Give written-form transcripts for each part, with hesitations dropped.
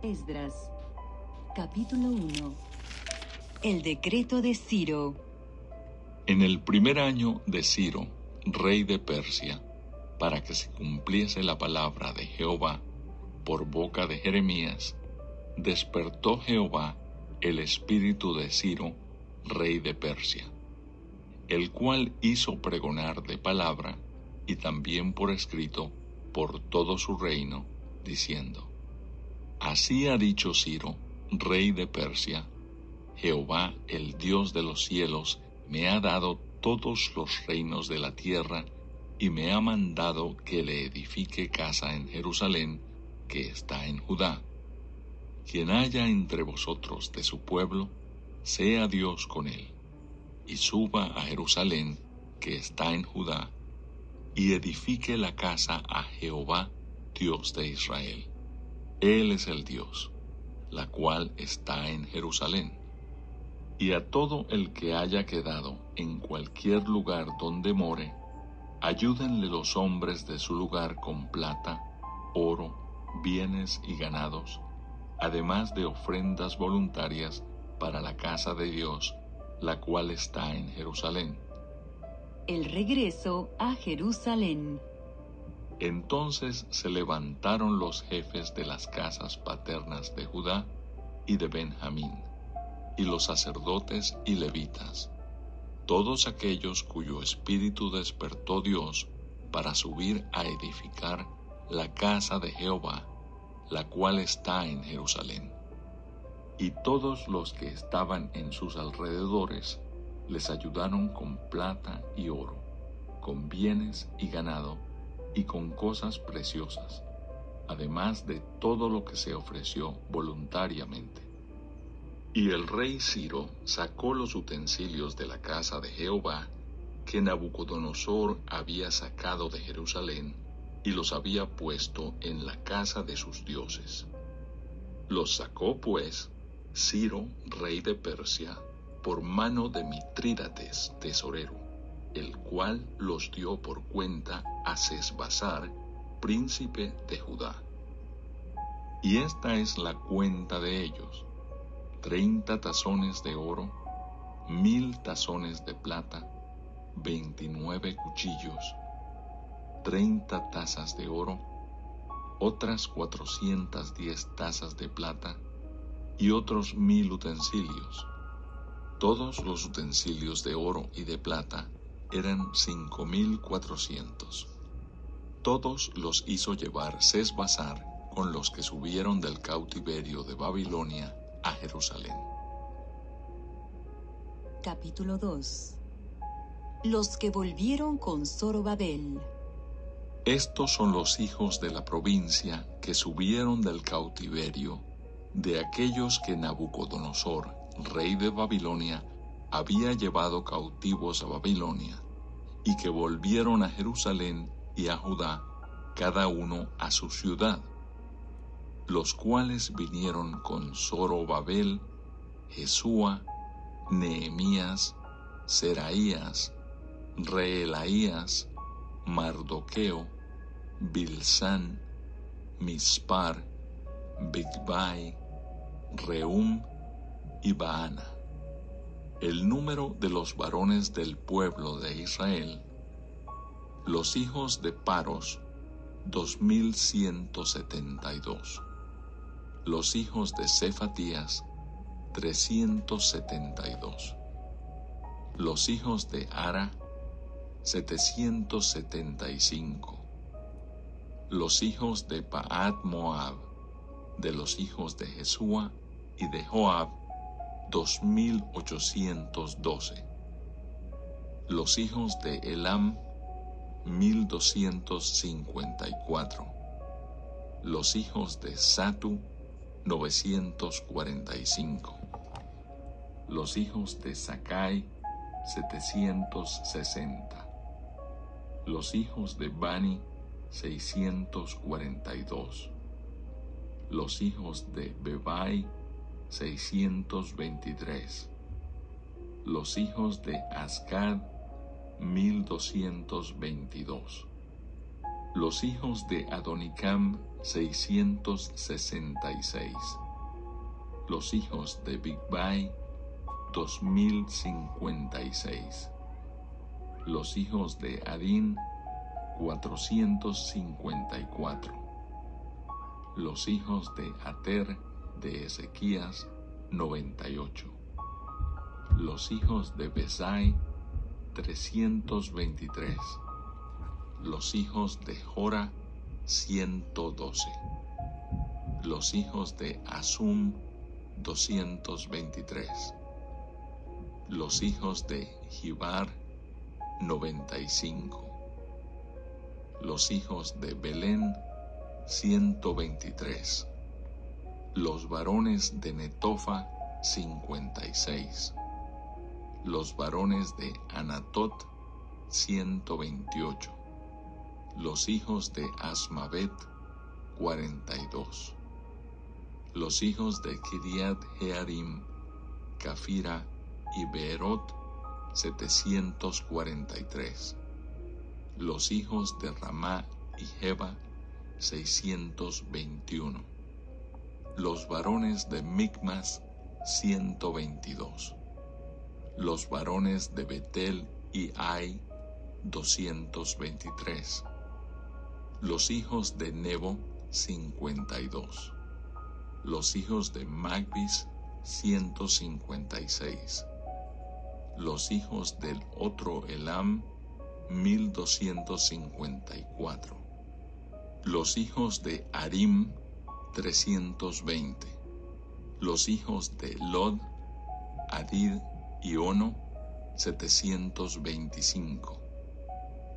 Esdras, capítulo 1. El decreto de Ciro. En el primer año de Ciro, rey de Persia, para que se cumpliese la palabra de Jehová por boca de Jeremías, despertó Jehová el espíritu de Ciro, rey de Persia, el cual hizo pregonar de palabra y también por escrito por todo su reino, diciendo: Así ha dicho Ciro, rey de Persia: Jehová, el Dios de los cielos, me ha dado todos los reinos de la tierra y me ha mandado que le edifique casa en Jerusalén, que está en Judá. Quien haya entre vosotros de su pueblo, sea Dios con él, y suba a Jerusalén, que está en Judá, y edifique la casa a Jehová, Dios de Israel. Él es el Dios, la cual está en Jerusalén. Y a todo el que haya quedado en cualquier lugar donde more, ayúdenle los hombres de su lugar con plata, oro, bienes y ganados, además de ofrendas voluntarias para la casa de Dios, la cual está en Jerusalén. El regreso a Jerusalén. Entonces se levantaron los jefes de las casas paternas de Judá y de Benjamín, y los sacerdotes y levitas, todos aquellos cuyo espíritu despertó Dios para subir a edificar la casa de Jehová, la cual está en Jerusalén. Y todos los que estaban en sus alrededores les ayudaron con plata y oro, con bienes y ganado, y con cosas preciosas, además de todo lo que se ofreció voluntariamente. Y el rey Ciro sacó los utensilios de la casa de Jehová que Nabucodonosor había sacado de Jerusalén, y los había puesto en la casa de sus dioses. Los sacó pues Ciro, rey de Persia, por mano de Mitrídates, tesorero, el cual los dio por cuenta a Sesbazar, príncipe de Judá. Y esta es la cuenta de ellos: 30 tazones de oro, 1000 tazones de plata, 29 cuchillos, 30 tazas de oro, otras 410 tazas de plata, y otros 1000 utensilios. Todos los utensilios de oro y de plata eran 5400. Todos los hizo llevar Sesbazar con los que subieron del cautiverio de Babilonia a Jerusalén. Capítulo 2. Los que volvieron con Zorobabel. Estos son los hijos de la provincia que subieron del cautiverio, de aquellos que Nabucodonosor, rey de Babilonia, había llevado cautivos a Babilonia, y que volvieron a Jerusalén y a Judá, cada uno a su ciudad, los cuales vinieron con Zorobabel, Jesúa, Nehemías, Seraías, Reelaías, Mardoqueo, Bilsán, Mispar, Bigvai, Rehum y Baana. El número de los varones del pueblo de Israel, los hijos de Paros, 2172. Los hijos de Cefatías, 372. Los hijos de Ara, 775. Los hijos de Pahat Moab, de los hijos de Jesúa y de Joab, 2812. Los hijos de Elam, 1254. Los hijos de Satu, 945. Los hijos de Sakai, 760. Los hijos de Bani, 642. Los hijos de Bebai, 623. Los hijos de Asgad, 1222. Los hijos de Adonicam, 666. Los hijos de Bigvai, 2056. Los hijos de Adín, 454. Los hijos de Ater de Ezequías, 98. Los hijos de Besai, 323. Los hijos de Jora, 112. Los hijos de Asum, 223. Los hijos de Gibar, 95. Los hijos de Belén, 123. Los varones de Netofa, 56. Los varones de Anatot, 128. Los hijos de Asmavet, 42. Los hijos de Kiriat Jearim, Cafira y Beerot, 743. Los hijos de Ramá y Jeba, 621. Los varones de Micmas, 122. Los varones de Betel y Ai, 223. Los hijos de Nebo, 52. Los hijos de Magbis, 156. Los hijos del otro Elam, 1254. Los hijos de Arim, 320. Los hijos de Lod, Adid y Ono, 725.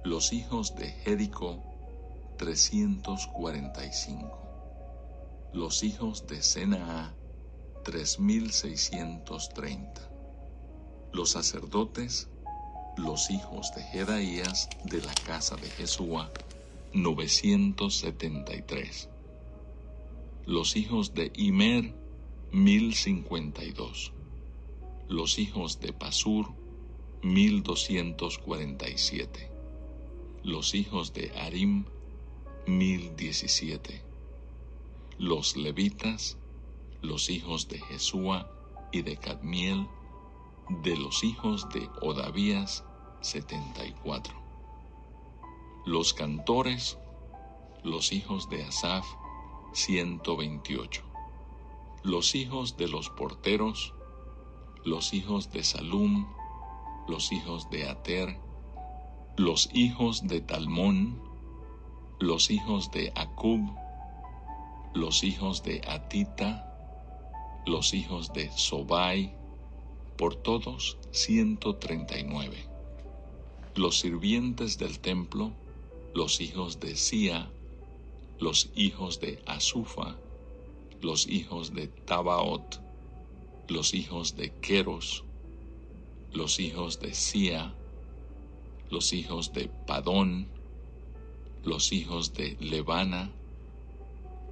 Los hijos de Jericó, 345. Los hijos de Senaa, 3630. Los sacerdotes, los hijos de Jedaías de la casa de Jesúa, 973. Los hijos de Imer, 1052. Los hijos de Pasur, 1247. Los hijos de Arim, 1017. Los levitas, los hijos de Jesúa y de Cadmiel, de los hijos de Odavías, 74. Los cantores, los hijos de Asaf, 128. Los hijos de los porteros, los hijos de Salum, los hijos de Ater, los hijos de Talmón, los hijos de Acub, los hijos de Atita, los hijos de Sobai, por todos 139. Los sirvientes del templo, los hijos de Sia, los hijos de Asufa, los hijos de Tabaot, los hijos de Queros, los hijos de Sia, los hijos de Padón, los hijos de Levana,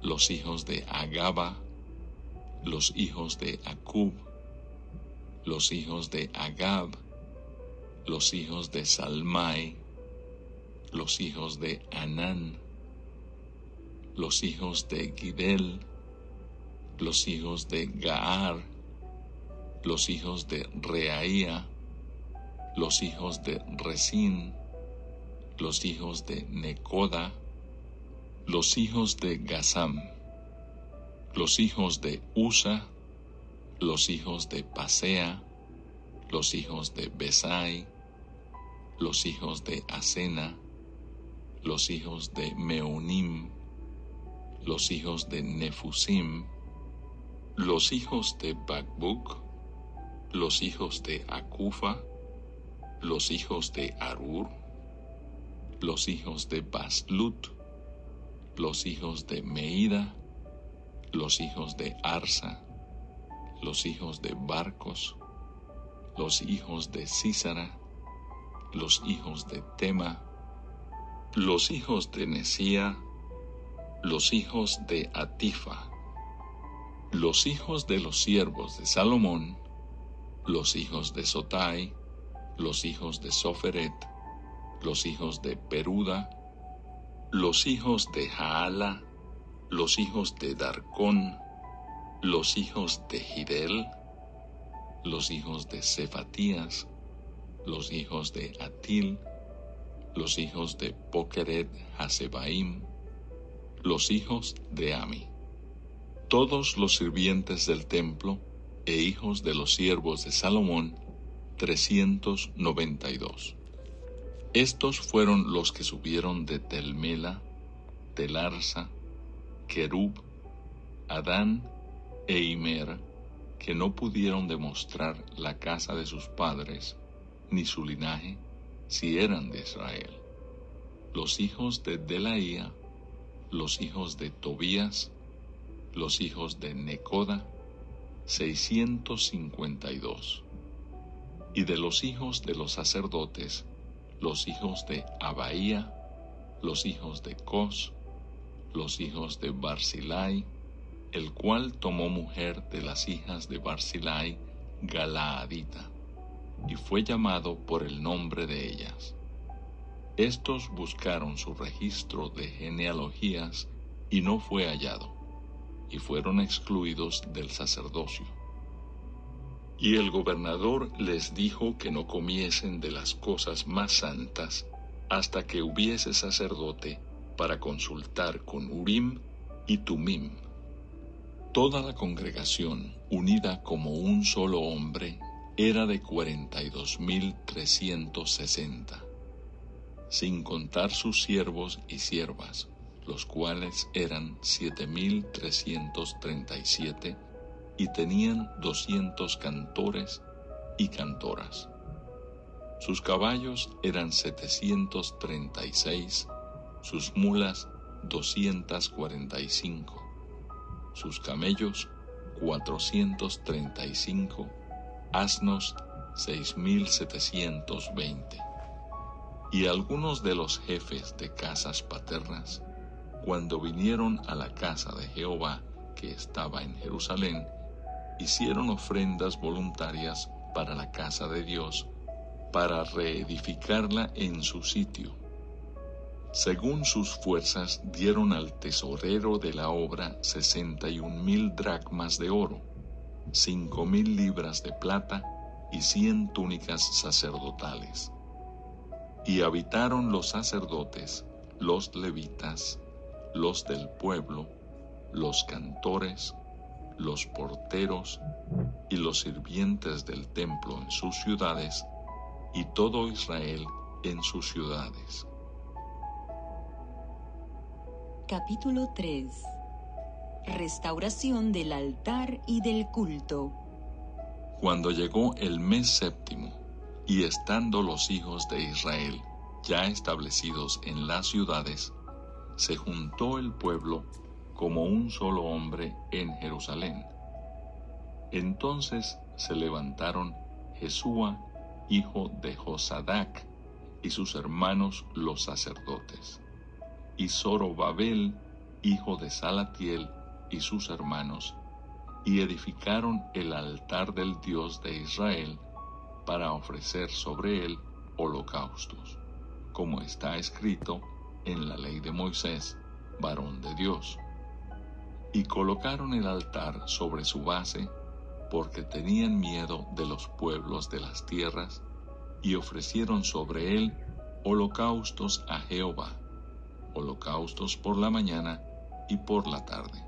los hijos de Agaba, los hijos de Acub, los hijos de Agab, los hijos de Salmai, los hijos de Anán, los hijos de Gidel, los hijos de Gaar, los hijos de Reaía, los hijos de Resín, los hijos de Necoda, los hijos de Gazam, los hijos de Usa, los hijos de Pasea, los hijos de Besai, los hijos de Asena, los hijos de Meunim, los hijos de Nefusim, los hijos de Bakbuk, los hijos de Akufa, los hijos de Arur, los hijos de Baslut, los hijos de Meida, los hijos de Arsa, los hijos de Barcos, los hijos de Sísara, los hijos de Tema, los hijos de Nesía, los hijos de Atifa, los hijos de los siervos de Salomón, los hijos de Sotai, los hijos de Soferet, los hijos de Peruda, los hijos de Jaala, los hijos de Darcón, los hijos de Girel, los hijos de Cefatías, los hijos de Atil, los hijos de Pokeret Hasebaim, los hijos de Ami. Todos los sirvientes del templo e hijos de los siervos de Salomón, 392. Estos fueron los que subieron de Tel Mela, Tel Arsa, Kerub, Adán e Imer, que no pudieron demostrar la casa de sus padres, ni su linaje, si eran de Israel. Los hijos de Delaía, los hijos de Tobías, los hijos de Necoda, 652. Y de los hijos de los sacerdotes, los hijos de Abaía, los hijos de Cos, los hijos de Barzilai, el cual tomó mujer de las hijas de Barzilai, Galaadita, y fue llamado por el nombre de ellas. Estos buscaron su registro de genealogías y no fue hallado, y fueron excluidos del sacerdocio. Y el gobernador les dijo que no comiesen de las cosas más santas hasta que hubiese sacerdote para consultar con Urim y Tumim. Toda la congregación, unida como un solo hombre, era de 42,360, sin contar sus siervos y siervas, los cuales eran 7,337, y tenían 200 cantores y cantoras. Sus caballos eran 736, sus mulas 245, sus camellos 435, asnos 6,720. Y algunos de los jefes de casas paternas, cuando vinieron a la casa de Jehová que estaba en Jerusalén, hicieron ofrendas voluntarias para la casa de Dios, para reedificarla en su sitio. Según sus fuerzas, dieron al tesorero de la obra 61,000 dracmas de oro, 5,000 libras de plata y 100 túnicas sacerdotales. Y habitaron los sacerdotes, los levitas, los del pueblo, los cantores, los porteros y los sirvientes del templo en sus ciudades, y todo Israel en sus ciudades. Capítulo 3. Restauración del altar y del culto. Cuando llegó el mes séptimo, y estando los hijos de Israel ya establecidos en las ciudades, se juntó el pueblo como un solo hombre en Jerusalén. Entonces se levantaron Jesúa, hijo de Josadac, y sus hermanos los sacerdotes, y Zorobabel, hijo de Salatiel, y sus hermanos, y edificaron el altar del Dios de Israel para ofrecer sobre él holocaustos, como está escrito en la ley de Moisés, varón de Dios. Y colocaron el altar sobre su base, porque tenían miedo de los pueblos de las tierras, y ofrecieron sobre él holocaustos a Jehová, holocaustos por la mañana y por la tarde.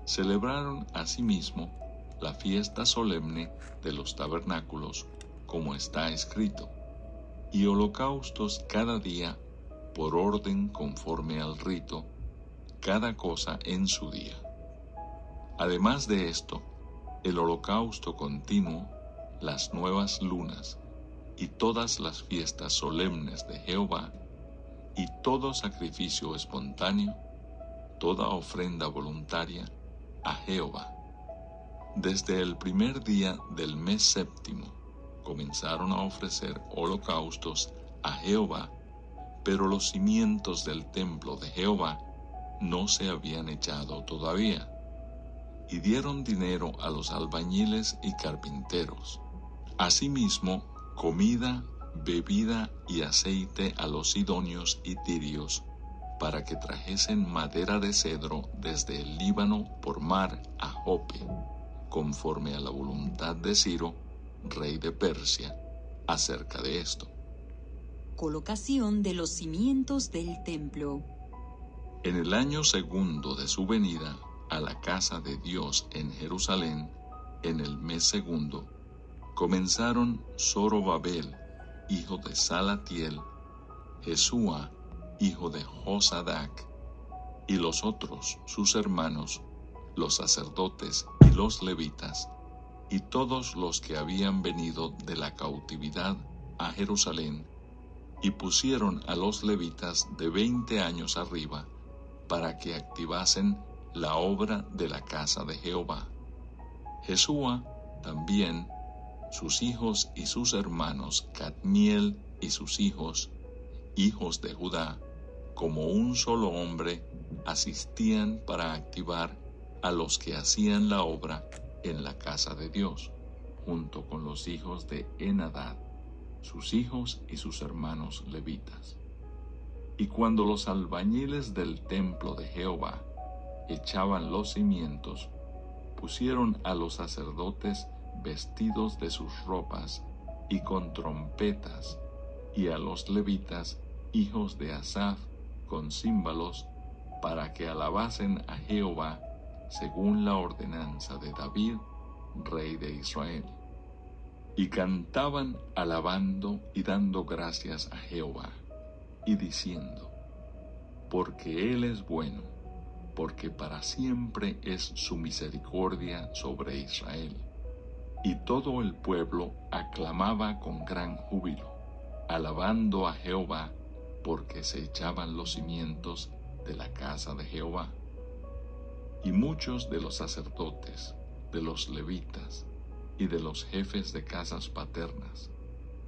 Celebraron asimismo la fiesta solemne de los tabernáculos, como está escrito, y holocaustos cada día, por orden conforme al rito, cada cosa en su día. Además de esto, el holocausto continuo, las nuevas lunas, y todas las fiestas solemnes de Jehová, y todo sacrificio espontáneo, toda ofrenda voluntaria a Jehová. Desde el primer día del mes séptimo comenzaron a ofrecer holocaustos a Jehová, pero los cimientos del templo de Jehová no se habían echado todavía. Y dieron dinero a los albañiles y carpinteros. Asimismo, comida, bebida y aceite a los sidonios y tirios, para que trajesen madera de cedro desde el Líbano por mar a Jope, conforme a la voluntad de Ciro, rey de Persia, acerca de esto. Colocación de los cimientos del templo. En el año segundo de su venida a la casa de Dios en Jerusalén, en el mes segundo, comenzaron Zorobabel, hijo de Salatiel, Jesúa, hijo de Josadac, y los otros, sus hermanos, los sacerdotes y los levitas, y todos los que habían venido de la cautividad a Jerusalén, y pusieron a los levitas de 20 años arriba, para que activasen la obra de la casa de Jehová. Jesúa también, sus hijos y sus hermanos, Cadmiel y sus hijos, hijos de Judá, como un solo hombre, asistían para activar a los que hacían la obra en la casa de Dios, junto con los hijos de Enadad, sus hijos y sus hermanos levitas. Y cuando los albañiles del templo de Jehová echaban los cimientos, pusieron a los sacerdotes vestidos de sus ropas y con trompetas, y a los levitas, hijos de Asaf, con címbalos, para que alabasen a Jehová según la ordenanza de David, rey de Israel. Y cantaban alabando y dando gracias a Jehová, y diciendo: porque Él es bueno, porque para siempre es su misericordia sobre Israel. Y todo el pueblo aclamaba con gran júbilo, alabando a Jehová, porque se echaban los cimientos de la casa de Jehová. Y muchos de los sacerdotes, de los levitas y de los jefes de casas paternas,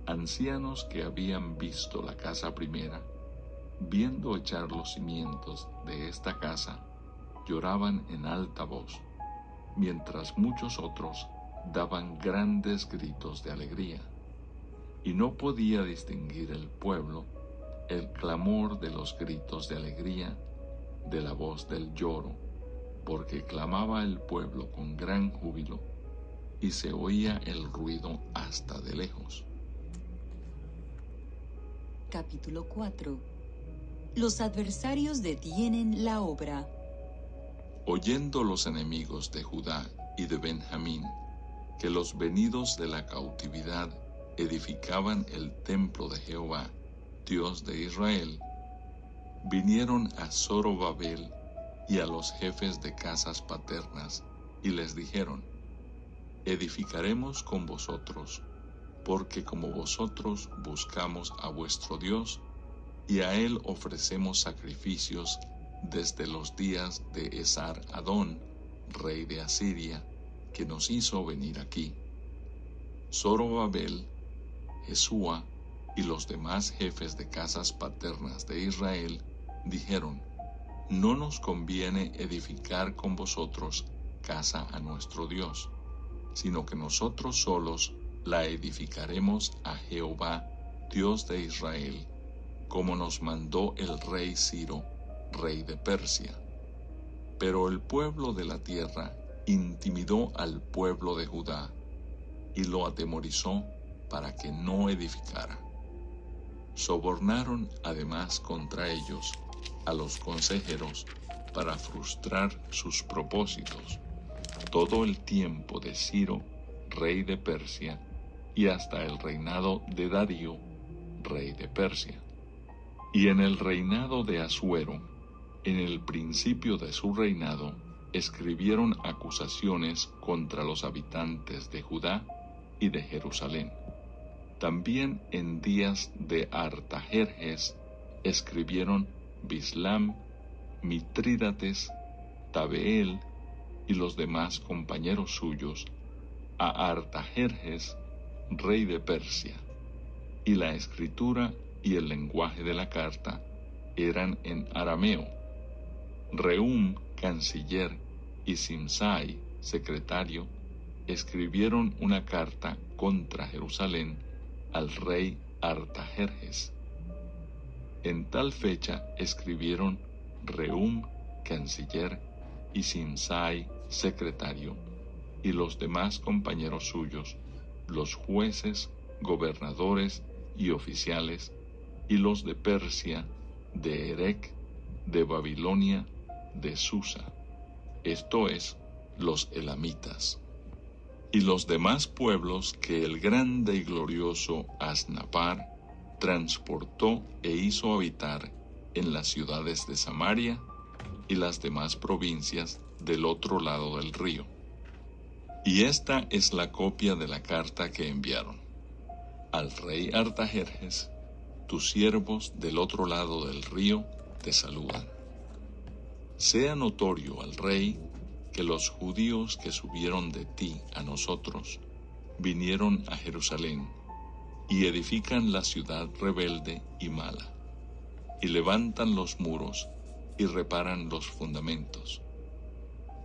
ancianos que habían visto la casa primera, viendo echar los cimientos de esta casa, lloraban en alta voz, mientras muchos otros daban grandes gritos de alegría. Y no podía distinguir el pueblo el clamor de los gritos de alegría de la voz del lloro, porque clamaba el pueblo con gran júbilo, y se oía el ruido hasta de lejos. Capítulo 4. Los adversarios detienen la obra. Oyendo los enemigos de Judá y de Benjamín que los venidos de la cautividad edificaban el templo de Jehová, Dios de Israel, vinieron a Zorobabel y a los jefes de casas paternas, y les dijeron: edificaremos con vosotros, porque como vosotros buscamos a vuestro Dios, y a él ofrecemos sacrificios desde los días de Esar-Adón, rey de Asiria, que nos hizo venir aquí. Zorobabel, Jesúa y los demás jefes de casas paternas de Israel dijeron: no nos conviene edificar con vosotros casa a nuestro Dios, sino que nosotros solos la edificaremos a Jehová, Dios de Israel, como nos mandó el rey Ciro, rey de Persia. Pero el pueblo de la tierra intimidó al pueblo de Judá y lo atemorizó para que no edificara. Sobornaron además contra ellos a los consejeros para frustrar sus propósitos todo el tiempo de Ciro, rey de Persia, y hasta el reinado de Darío, rey de Persia. Y en el reinado de Asuero, en el principio de su reinado, escribieron acusaciones contra los habitantes de Judá y de Jerusalén. También en días de Artajerjes escribieron Bislam, Mitrídates, Tabeel y los demás compañeros suyos a Artajerjes, rey de Persia, y la escritura y el lenguaje de la carta eran en arameo. Rehum, canciller, y Simsai, secretario, escribieron una carta contra Jerusalén al rey Artajerjes. En tal fecha escribieron Rehum, canciller, y Simsai, secretario, y los demás compañeros suyos, los jueces, gobernadores y oficiales, y los de Persia, de Erec, de Babilonia, de Susa, esto es, los elamitas, y los demás pueblos que el grande y glorioso Asnapar transportó e hizo habitar en las ciudades de Samaria y las demás provincias del otro lado del río. Y esta es la copia de la carta que enviaron. Al rey Artajerjes, tus siervos del otro lado del río te saludan. Sea notorio al rey que los judíos que subieron de ti a nosotros vinieron a Jerusalén y edifican la ciudad rebelde y mala, y levantan los muros y reparan los fundamentos.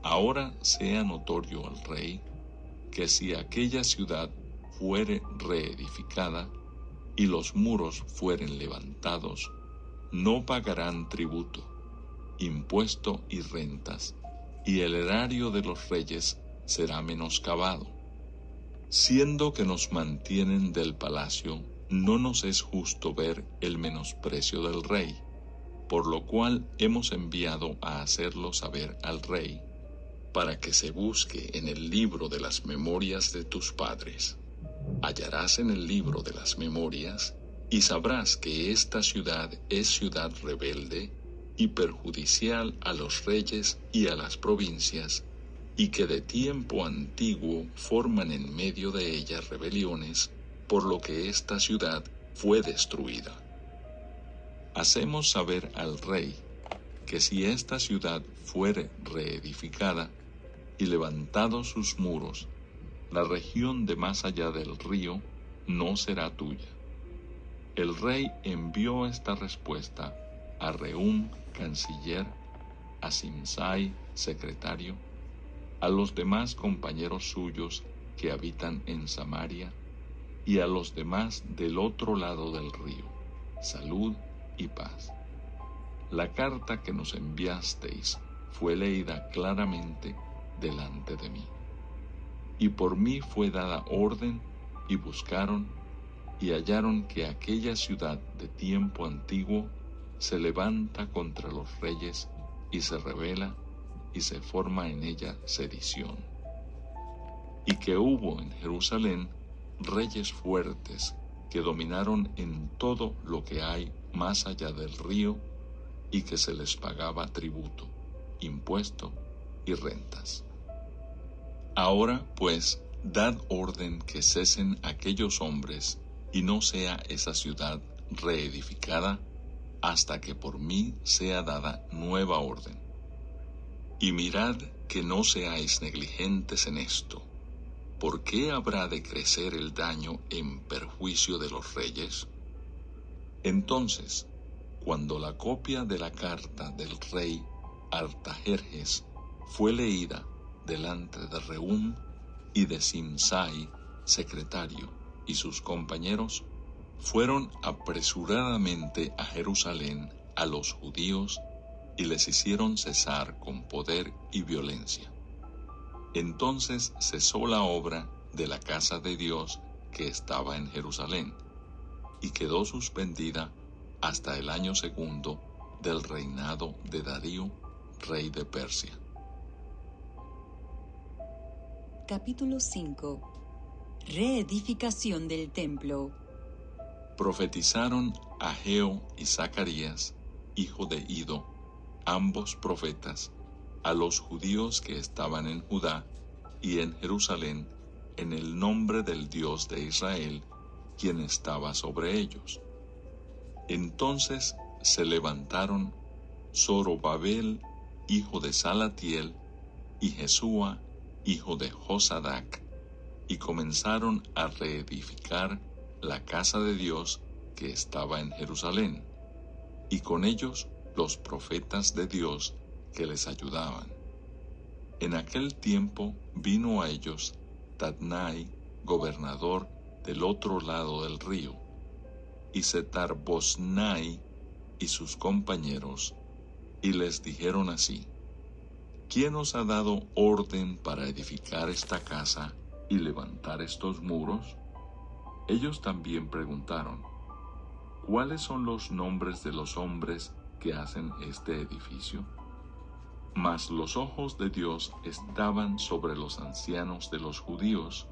Ahora sea notorio al rey que si aquella ciudad fuere reedificada y los muros fueren levantados, no pagarán tributo, impuesto y rentas, y el erario de los reyes será menoscabado. Siendo que nos mantienen del palacio, no nos es justo ver el menosprecio del rey, por lo cual hemos enviado a hacerlo saber al rey, para que se busque en el libro de las memorias de tus padres. Hallarás en el libro de las memorias, y sabrás que esta ciudad es ciudad rebelde y perjudicial a los reyes y a las provincias, y que de tiempo antiguo forman en medio de ella rebeliones, por lo que esta ciudad fue destruida. Hacemos saber al rey que si esta ciudad fuere reedificada y levantados sus muros, la región de más allá del río no será tuya. El rey envió esta respuesta a Rehum, canciller, a Simsai, secretario, a los demás compañeros suyos que habitan en Samaria y a los demás del otro lado del río, salud y paz. La carta que nos enviasteis fue leída claramente delante de mí. Y por mí fue dada orden, y buscaron, y hallaron que aquella ciudad de tiempo antiguo se levanta contra los reyes, y se rebela, y se forma en ella sedición. Y que hubo en Jerusalén reyes fuertes, que dominaron en todo lo que hay más allá del río, y que se les pagaba tributo, impuesto y rentas. Ahora, pues, dad orden que cesen aquellos hombres, y no sea esa ciudad reedificada, hasta que por mí sea dada nueva orden. Y mirad que no seáis negligentes en esto. ¿Por qué habrá de crecer el daño en perjuicio de los reyes? Entonces, cuando la copia de la carta del rey Artajerjes fue leída delante de Rehum y de Simsai, secretario, y sus compañeros, fueron apresuradamente a Jerusalén a los judíos y les hicieron cesar con poder y violencia. Entonces cesó la obra de la casa de Dios que estaba en Jerusalén, y quedó suspendida hasta el año segundo del reinado de Darío, rey de Persia. Capítulo 5. Reedificación del templo. Profetizaron Ageo y Zacarías, hijo de Ido, ambos profetas, a los judíos que estaban en Judá y en Jerusalén, en el nombre del Dios de Israel, quien estaba sobre ellos. Entonces se levantaron Zorobabel, hijo de Salatiel, y Jesúa, hijo de Josadac, y comenzaron a reedificar la casa de Dios que estaba en Jerusalén, y con ellos los profetas de Dios que les ayudaban. En aquel tiempo vino a ellos Tadnai, gobernador del otro lado del río, y Setar-Boznai, y sus compañeros, y les dijeron así: ¿Quién os ha dado orden para edificar esta casa y levantar estos muros? Ellos también preguntaron: ¿Cuáles son los nombres de los hombres que hacen este edificio? Mas los ojos de Dios estaban sobre los ancianos de los judíos,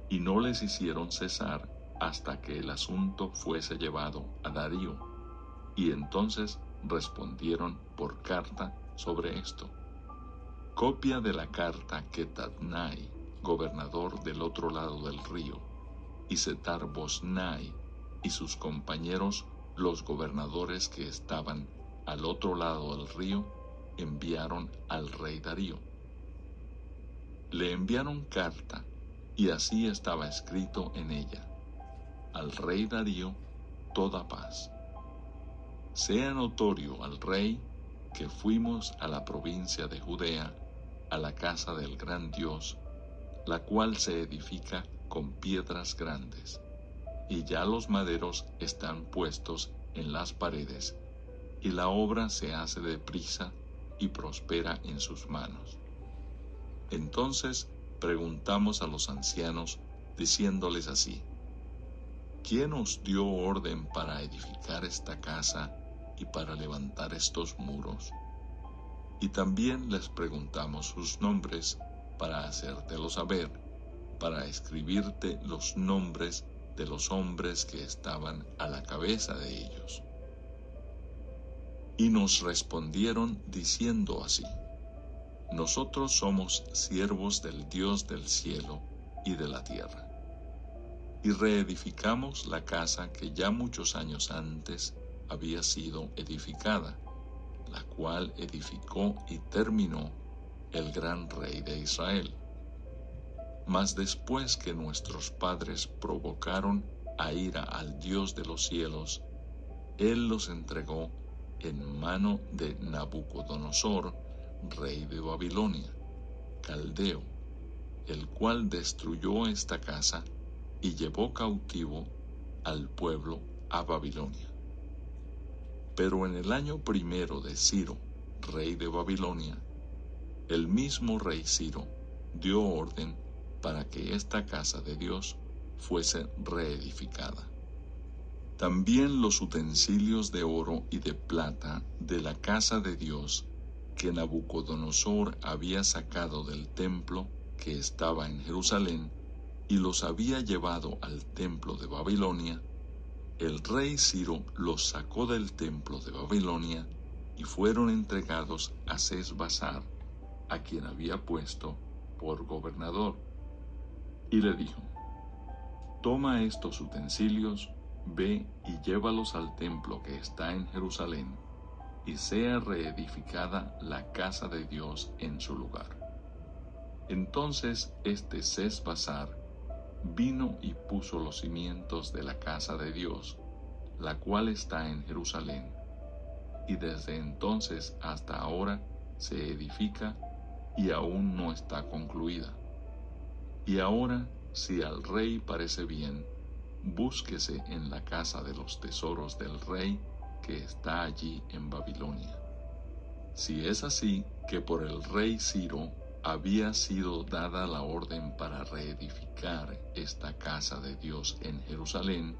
y no les hicieron cesar hasta que el asunto fuese llevado a Darío, y entonces respondieron por carta sobre esto. Copia de la carta que Tatnai, gobernador del otro lado del río, y Setar-Boznai y sus compañeros, los gobernadores que estaban al otro lado del río, enviaron al rey Darío. Le enviaron carta, y así estaba escrito en ella: al rey Darío, toda paz. Sea notorio al rey que fuimos a la provincia de Judea, a la casa del gran Dios, la cual se edifica con piedras grandes, y ya los maderos están puestos en las paredes, y la obra se hace deprisa y prospera en sus manos. Entonces preguntamos a los ancianos, diciéndoles así: ¿Quién os dio orden para edificar esta casa y para levantar estos muros? Y también les preguntamos sus nombres para hacértelo saber, para escribirte los nombres de los hombres que estaban a la cabeza de ellos. Y nos respondieron diciendo así: nosotros somos siervos del Dios del cielo y de la tierra, y reedificamos la casa que ya muchos años antes había sido edificada, la cual edificó y terminó el gran rey de Israel. Mas después que nuestros padres provocaron a ira al Dios de los cielos, Él los entregó en mano de Nabucodonosor, rey de Babilonia, caldeo, el cual destruyó esta casa y llevó cautivo al pueblo a Babilonia. Pero en el año primero de Ciro, rey de Babilonia, el mismo rey Ciro dio orden para que esta casa de Dios fuese reedificada. También los utensilios de oro y de plata de la casa de Dios que Nabucodonosor había sacado del templo que estaba en Jerusalén y los había llevado al templo de Babilonia, el rey Ciro los sacó del templo de Babilonia y fueron entregados a Sesbassar, a quien había puesto por gobernador. Y le dijo: toma estos utensilios, ve y llévalos al templo que está en Jerusalén, y sea reedificada la casa de Dios en su lugar. Entonces Sesbassar vino y puso los cimientos de la casa de Dios, la cual está en Jerusalén, y desde entonces hasta ahora se edifica y aún no está concluida. Y ahora, si al rey parece bien, búsquese en la casa de los tesoros del rey que está allí en Babilonia. Si es así que por el rey Ciro había sido dada la orden para reedificar esta casa de Dios en Jerusalén,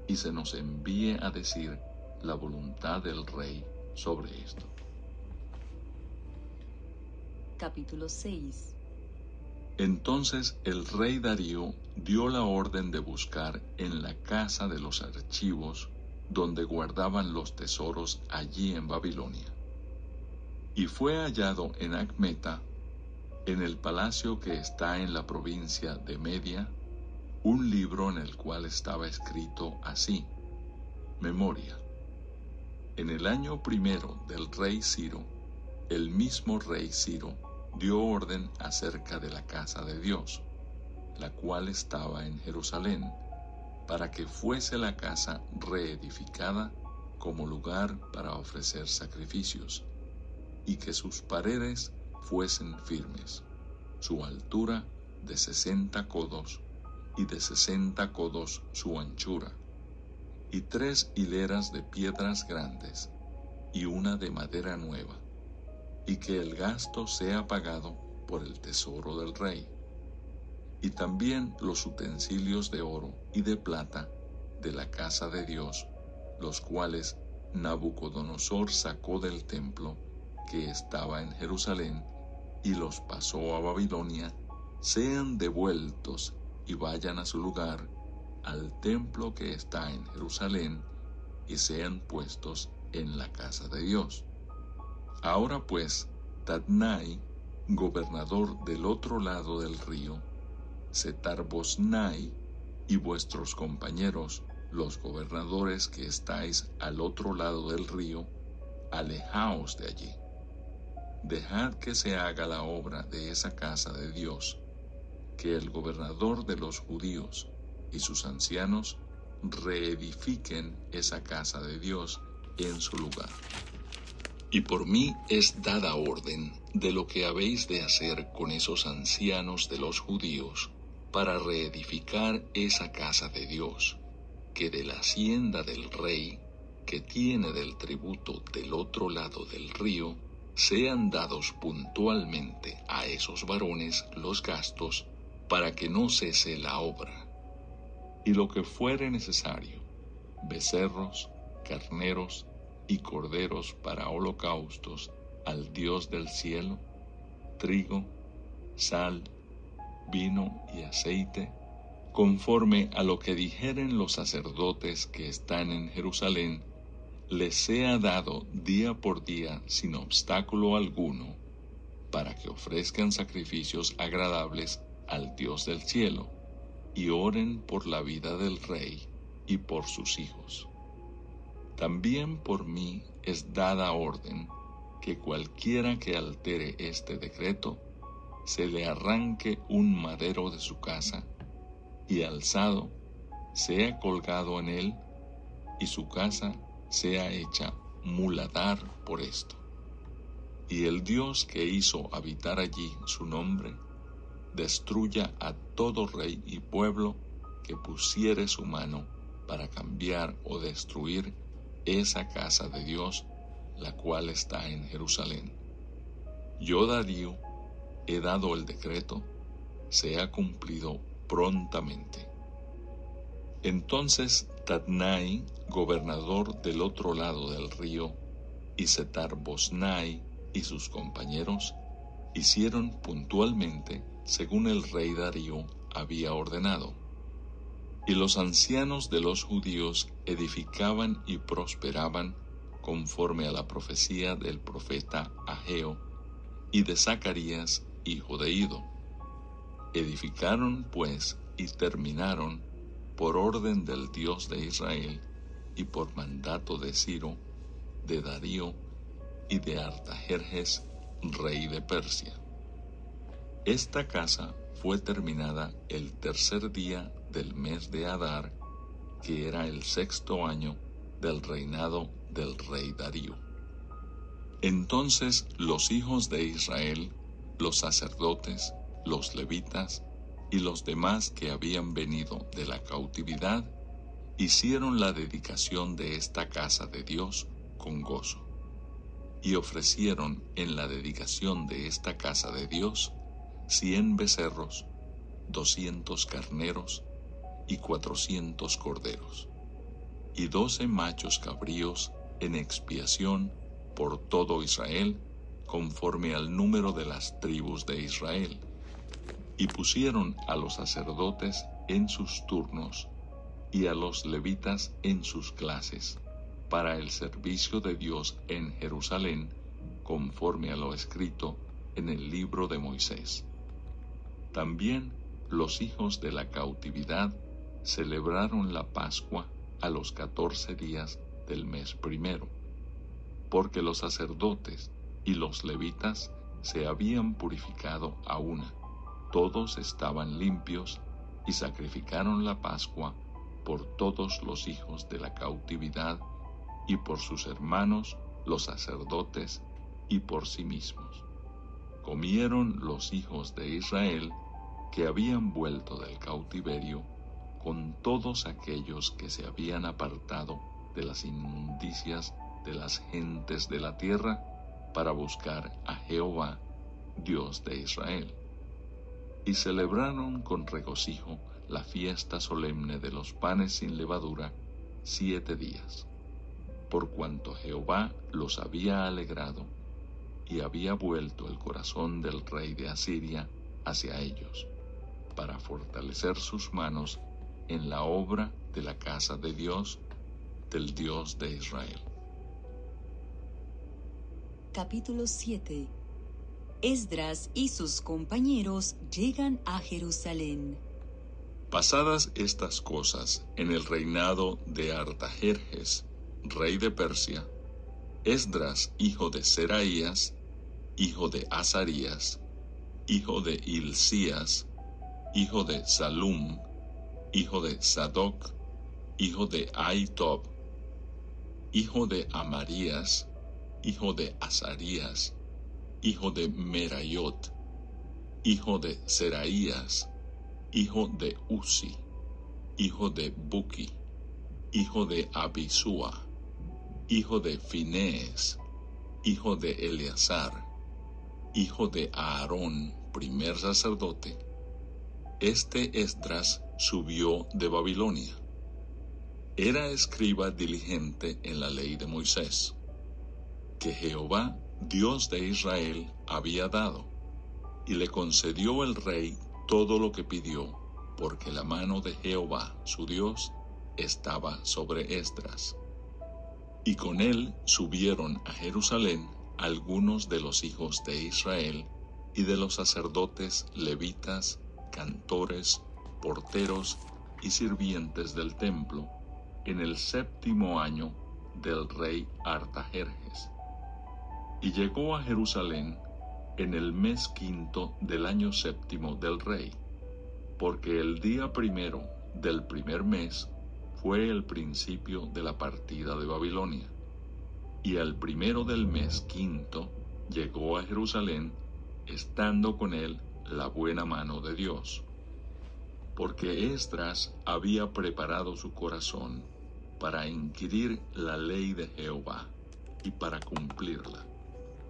y se nos envíe a decir la voluntad del rey sobre esto. Capítulo 6. Entonces el rey Darío dio la orden de buscar en la casa de los archivos donde guardaban los tesoros allí en Babilonia. Y fue hallado en Acmeta, en el palacio que está en la provincia de Media, un libro en el cual estaba escrito así: Memoria. En el año primero del rey Ciro, el mismo rey Ciro dio orden acerca de la casa de Dios, la cual estaba en Jerusalén, para que fuese la casa reedificada como lugar para ofrecer sacrificios, y que sus paredes fuesen firmes, su altura de 60 codos, y de 60 codos su anchura, y 3 hileras de piedras grandes, y una de madera nueva, y que el gasto sea pagado por el tesoro del rey, y también los utensilios de oro y de plata de la casa de Dios, los cuales Nabucodonosor sacó del templo que estaba en Jerusalén y los pasó a Babilonia, sean devueltos y vayan a su lugar, al templo que está en Jerusalén, y sean puestos en la casa de Dios. Ahora pues, Tatnai, gobernador del otro lado del río, Setar-Boznai y vuestros compañeros, los gobernadores que estáis al otro lado del río, alejaos de allí. Dejad que se haga la obra de esa casa de Dios, que el gobernador de los judíos y sus ancianos reedifiquen esa casa de Dios en su lugar. Y por mí es dada orden de lo que habéis de hacer con esos ancianos de los judíos para reedificar esa casa de Dios, que de la hacienda del rey, que tiene del tributo del otro lado del río, sean dados puntualmente a esos varones los gastos, para que no cese la obra. Y lo que fuere necesario, becerros, carneros y corderos para holocaustos al Dios del cielo, trigo, sal, vino y aceite, conforme a lo que dijeren los sacerdotes que están en Jerusalén, les sea dado día por día sin obstáculo alguno, para que ofrezcan sacrificios agradables al Dios del cielo, y oren por la vida del rey y por sus hijos. También por mí es dada orden que cualquiera que altere este decreto, se le arranque un madero de su casa, y alzado sea colgado en él, y su casa sea hecha muladar por esto. Y el Dios que hizo habitar allí su nombre, destruya a todo rey y pueblo que pusiere su mano para cambiar o destruir esa casa de Dios, la cual está en Jerusalén. Yo, Darío, he dado el decreto, sea cumplido prontamente. Entonces Tatnai, gobernador del otro lado del río, y Setar-Boznai y sus compañeros hicieron puntualmente según el rey Darío había ordenado. Y los ancianos de los judíos edificaban y prosperaban conforme a la profecía del profeta Ageo y de Zacarías, hijo de Ido. Edificaron pues y terminaron por orden del Dios de Israel y por mandato de Ciro, de Darío y de Artajerjes, rey de Persia. Esta casa fue terminada el tercer día del mes de Adar, que era el 6º año del reinado del rey Darío. Entonces los hijos de Israel, los sacerdotes, los levitas y los demás que habían venido de la cautividad, hicieron la dedicación de esta casa de Dios con gozo, y ofrecieron en la dedicación de esta casa de Dios 100 becerros, 200 carneros y 400 corderos, y 12 machos cabríos en expiación por todo Israel, conforme al número de las tribus de Israel. Y pusieron a los sacerdotes en sus turnos, y a los levitas en sus clases, para el servicio de Dios en Jerusalén, conforme a lo escrito en el libro de Moisés. También los hijos de la cautividad celebraron la Pascua a los 14 días del mes primero, porque los sacerdotes y los levitas se habían purificado a una, todos estaban limpios, y sacrificaron la Pascua por todos los hijos de la cautividad y por sus hermanos los sacerdotes y por sí mismos. Comieron los hijos de Israel que habían vuelto del cautiverio con todos aquellos que se habían apartado de las inmundicias de las gentes de la tierra para buscar a Jehová, Dios de Israel. Y celebraron con regocijo la fiesta solemne de los panes sin levadura 7 días, por cuanto Jehová los había alegrado y había vuelto el corazón del rey de Asiria hacia ellos, para fortalecer sus manos en la obra de la casa de Dios, del Dios de Israel. Capítulo 7. Esdras y sus compañeros llegan a Jerusalén. Pasadas estas cosas, en el reinado de Artajerjes, rey de Persia, Esdras, hijo de Seraías, hijo de Azarías, hijo de Hilcías, hijo de Salum, hijo de Sadoc, hijo de Ahitob, hijo de Amarías, hijo de Azarías, hijo de Merayot, hijo de Seraías, hijo de Uzi, hijo de Buki, hijo de Abisúa, hijo de Finees, hijo de Eleazar, hijo de Aarón, primer sacerdote. Este Esdras subió de Babilonia. Era escriba diligente en la ley de Moisés, que Jehová, Dios de Israel, había dado, y le concedió el rey todo lo que pidió, porque la mano de Jehová, su Dios, estaba sobre Esdras. Y con él subieron a Jerusalén algunos de los hijos de Israel y de los sacerdotes levitas, cantores, porteros y sirvientes del templo, en el 7º año del rey Artajerjes. Y llegó a Jerusalén en el mes 5 del año 7 del rey, porque el día 1 del primer mes fue el principio de la partida de Babilonia. Y al 1 del mes 5 llegó a Jerusalén, estando con él la buena mano de Dios, porque Esdras había preparado su corazón para inquirir la ley de Jehová y para cumplirla,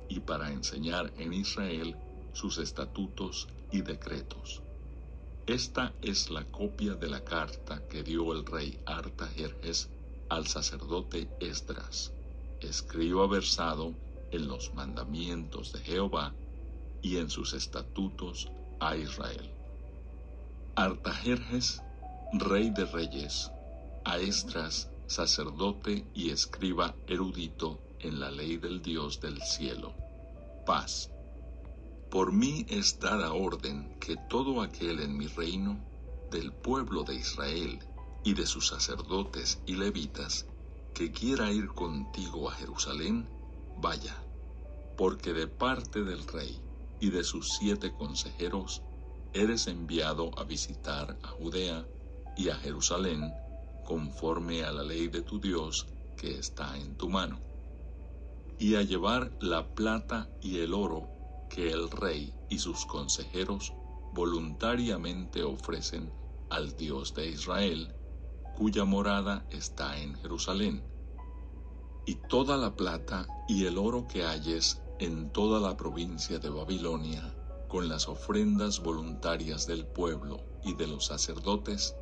y para enseñar en Israel sus estatutos y decretos. Esta es la copia de la carta que dio el rey Artajerjes al sacerdote Esdras, escriba versado en los mandamientos de Jehová y en sus estatutos a Israel. Artajerjes, rey de reyes, a Esdras, sacerdote y escriba erudito en la ley del Dios del cielo. Paz. Por mí es dada orden que todo aquel en mi reino, del pueblo de Israel y de sus sacerdotes y levitas, que quiera ir contigo a Jerusalén, vaya, porque de parte del rey y de sus 7 consejeros eres enviado a visitar a Judea y a Jerusalén, conforme a la ley de tu Dios que está en tu mano, y a llevar la plata y el oro que el rey y sus consejeros voluntariamente ofrecen al Dios de Israel, cuya morada está en Jerusalén, y toda la plata y el oro que halles en toda la provincia de Babilonia, con las ofrendas voluntarias del pueblo y de los sacerdotes,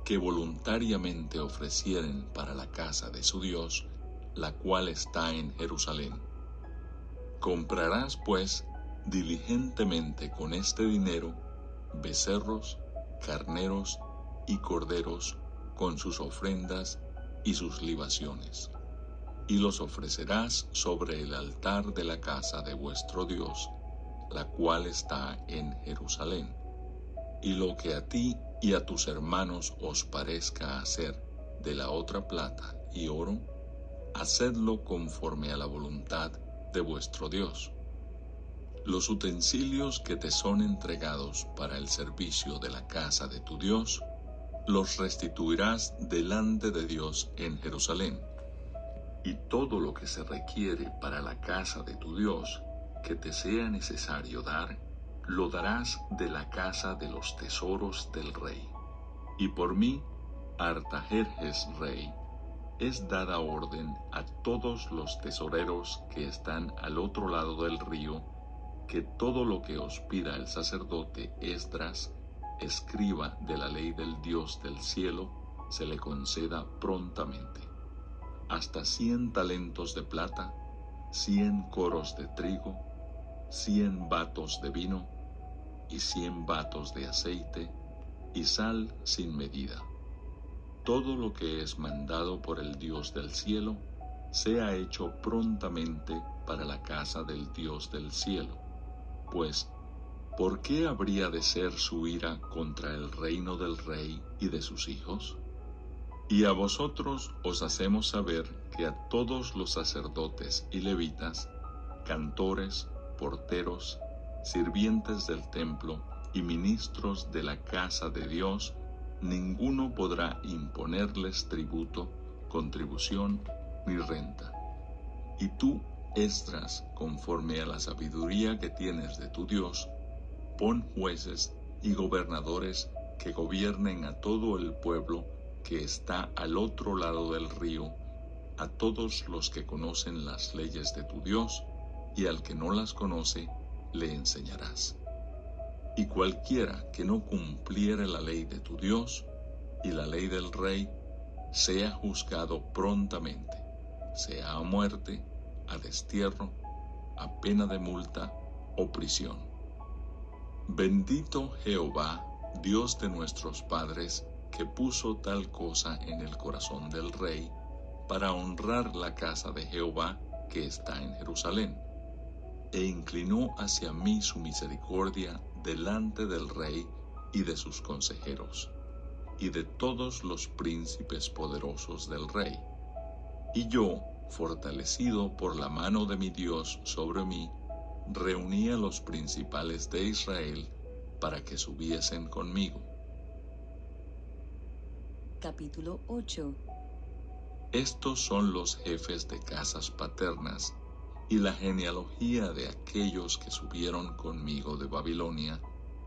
que voluntariamente ofrecieren para la casa de su Dios, la cual está en Jerusalén. Comprarás, pues, diligentemente con este dinero becerros, carneros y corderos con sus ofrendas y sus libaciones, y los ofrecerás sobre el altar de la casa de vuestro Dios, la cual está en Jerusalén. Y lo que a ti y a tus hermanos os parezca hacer de la otra plata y oro, hacedlo conforme a la voluntad de vuestro Dios. Los utensilios que te son entregados para el servicio de la casa de tu Dios, los restituirás delante de Dios en Jerusalén. Y todo lo que se requiere para la casa de tu Dios, que te sea necesario dar, lo darás de la casa de los tesoros del rey. Y por mí, Artajerjes rey, es dada orden a todos los tesoreros que están al otro lado del río, que todo lo que os pida el sacerdote Esdras, escriba de la ley del Dios del cielo, se le conceda prontamente. Hasta 100 talentos de plata, 100 coros de trigo, 100 batos de vino, y 100 batos de aceite, y sal sin medida. Todo lo que es mandado por el Dios del cielo, sea hecho prontamente para la casa del Dios del cielo. Pues, ¿por qué habría de ser su ira contra el reino del rey y de sus hijos? Y a vosotros os hacemos saber que a todos los sacerdotes y levitas, cantores, porteros, sirvientes del templo y ministros de la casa de Dios, ninguno podrá imponerles tributo, contribución ni renta. Y tú, Esdras, conforme a la sabiduría que tienes de tu Dios, pon jueces y gobernadores que gobiernen a todo el pueblo que está al otro lado del río, a todos los que conocen las leyes de tu Dios, y al que no las conoce, le enseñarás. Y cualquiera que no cumpliere la ley de tu Dios y la ley del rey, sea juzgado prontamente, sea a muerte, a destierro, a pena de multa o prisión. Bendito Jehová, Dios de nuestros padres, que puso tal cosa en el corazón del rey, para honrar la casa de Jehová que está en Jerusalén, e inclinó hacia mí su misericordia delante del rey y de sus consejeros, y de todos los príncipes poderosos del rey. Y yo, fortalecido por la mano de mi Dios sobre mí, reuní a los principales de Israel para que subiesen conmigo. Capítulo 8. Estos son los jefes de casas paternas y la genealogía de aquellos que subieron conmigo de Babilonia,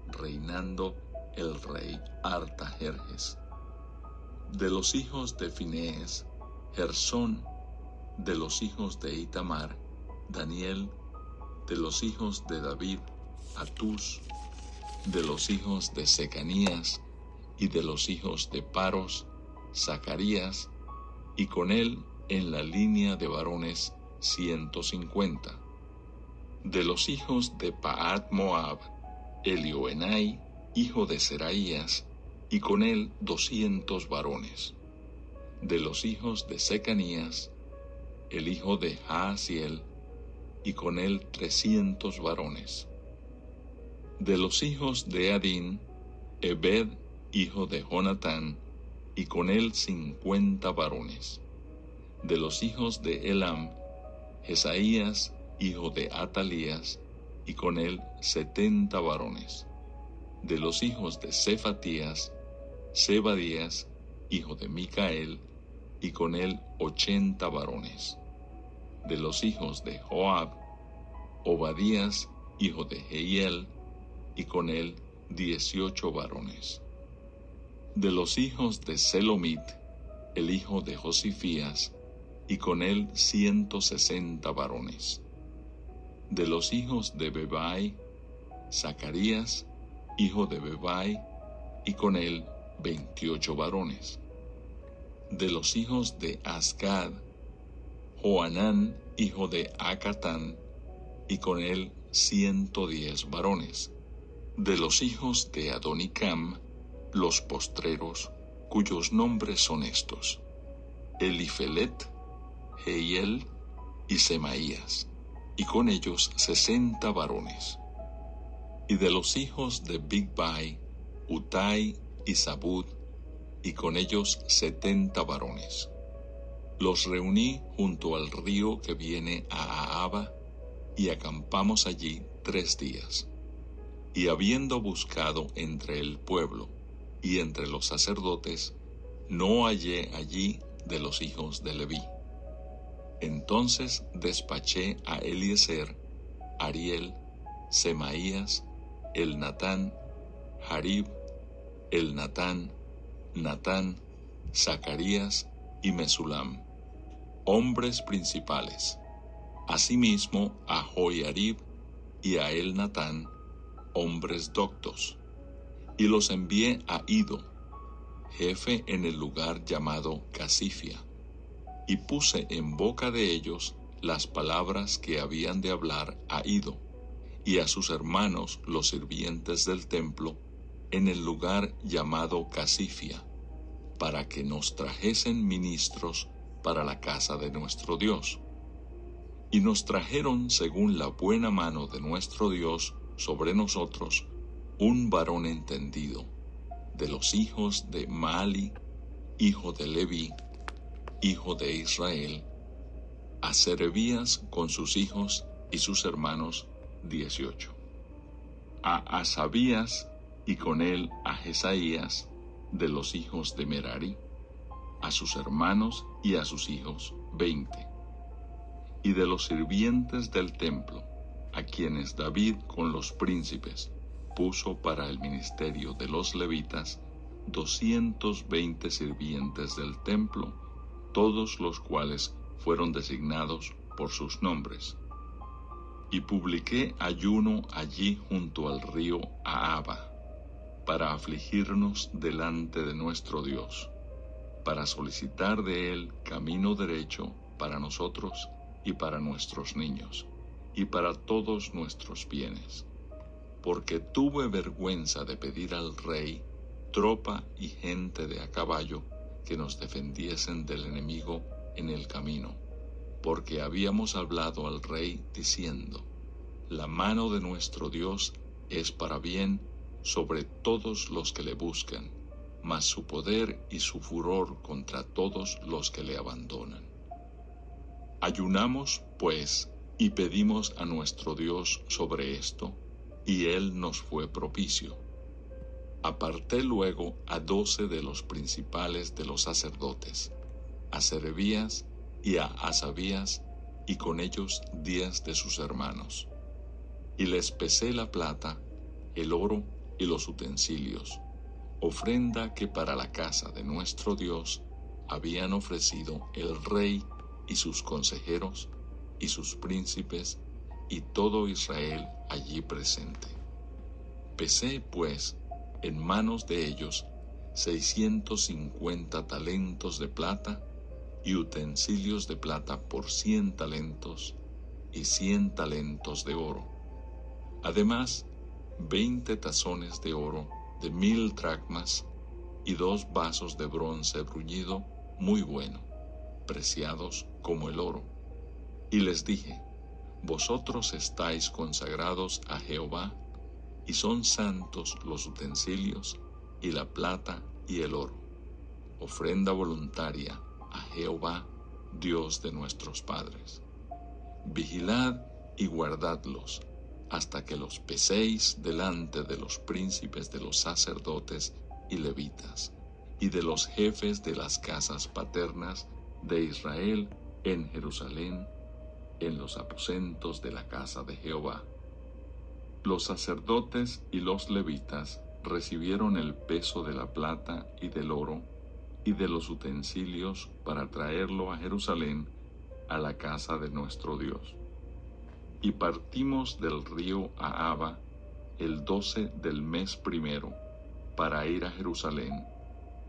reinando el rey Artajerjes. De los hijos de Finees, Gersón; de los hijos de Itamar, Daniel; de los hijos de David, Atús; de los hijos de Secanías, y de los hijos de Paros, Zacarías, y con él en la línea de varones 150. De los hijos de Pahat Moab, Elioenai, hijo de Seraías, y con él 200 varones. De los hijos de Secanías, el hijo de Jaasiel, y con él 300 varones. De los hijos de Adín, Ebed, hijo de Jonatán, y con él 50 varones. De los hijos de Elam, Jesaías, hijo de Atalías, y con él 70 varones. De los hijos de Cefatías, Zebadías, hijo de Micael, y con él 80 varones. De los hijos de Joab, Obadías, hijo de Jehiel, y con él 18 varones. De los hijos de Selomit, el hijo de Josifías, y con él 160 varones. De los hijos de Bebai, Zacarías, hijo de Bebai, y con él 28 varones. De los hijos de Azgad, Joanán, hijo de Acatán, y con él 110 varones. De los hijos de Adonicam, los postreros, cuyos nombres son estos: Elifelet, Jehiel y Semaías, y con ellos 60 varones. Y de los hijos de Bigvai, Utai y Zabud, y con ellos 70 varones. Los reuní junto al río que viene a Ahava, y acampamos allí 3 días. Y habiendo buscado entre el pueblo y entre los sacerdotes, no hallé allí de los hijos de Leví. Entonces despaché a Eliezer, Ariel, Semaías, Elnatán, Jarib, Elnatán, Natán, Zacarías y Mesulam, hombres principales. Asimismo a Joiarib y a Elnatán, hombres doctos. Y los envié a Iddo, jefe en el lugar llamado Casifia, y puse en boca de ellos las palabras que habían de hablar a Iddo y a sus hermanos los sirvientes del templo en el lugar llamado Casifia, para que nos trajesen ministros para la casa de nuestro Dios. Y nos trajeron según la buena mano de nuestro Dios sobre nosotros un varón entendido, de los hijos de Maali, hijo de Leví, hijo de Israel, a Serebías con sus hijos y sus hermanos 18, a Asabías y con él a Jesaías, de los hijos de Merari, a sus hermanos y a sus hijos 20, y de los sirvientes del templo, a quienes David con los príncipes puso para el ministerio de los levitas, 220 sirvientes del templo, todos los cuales fueron designados por sus nombres. Y publiqué ayuno allí junto al río Ahava, para afligirnos delante de nuestro Dios, para solicitar de él camino derecho para nosotros y para nuestros niños, y para todos nuestros bienes. Porque tuve vergüenza de pedir al rey tropa y gente de a caballo que nos defendiesen del enemigo en el camino, porque habíamos hablado al rey diciendo: la mano de nuestro Dios es para bien sobre todos los que le buscan, mas su poder y su furor contra todos los que le abandonan. Ayunamos, pues, y pedimos a nuestro Dios sobre esto, y él nos fue propicio. Aparté luego a 12 de los principales de los sacerdotes, a Serebías y a Asabías, y con ellos 10 de sus hermanos. Y les pesé la plata, el oro y los utensilios, ofrenda que para la casa de nuestro Dios habían ofrecido el rey y sus consejeros y sus príncipes y todo Israel allí presente. Pesé, pues, en manos de ellos 650 talentos de plata y utensilios de plata por 100 talentos y 100 talentos de oro. Además, 20 tazones de oro de 1000 dracmas y 2 vasos de bronce bruñido muy bueno, preciados como el oro. Y les dije: vosotros estáis consagrados a Jehová, y son santos los utensilios y la plata y el oro, ofrenda voluntaria a Jehová, Dios de nuestros padres. Vigilad y guardadlos hasta que los peséis delante de los príncipes de los sacerdotes y levitas, y de los jefes de las casas paternas de Israel en Jerusalén, en los aposentos de la casa de Jehová. Los sacerdotes y los levitas recibieron el peso de la plata y del oro y de los utensilios para traerlo a Jerusalén, a la casa de nuestro Dios. Y partimos del río Ahava el 12 del mes primero para ir a Jerusalén,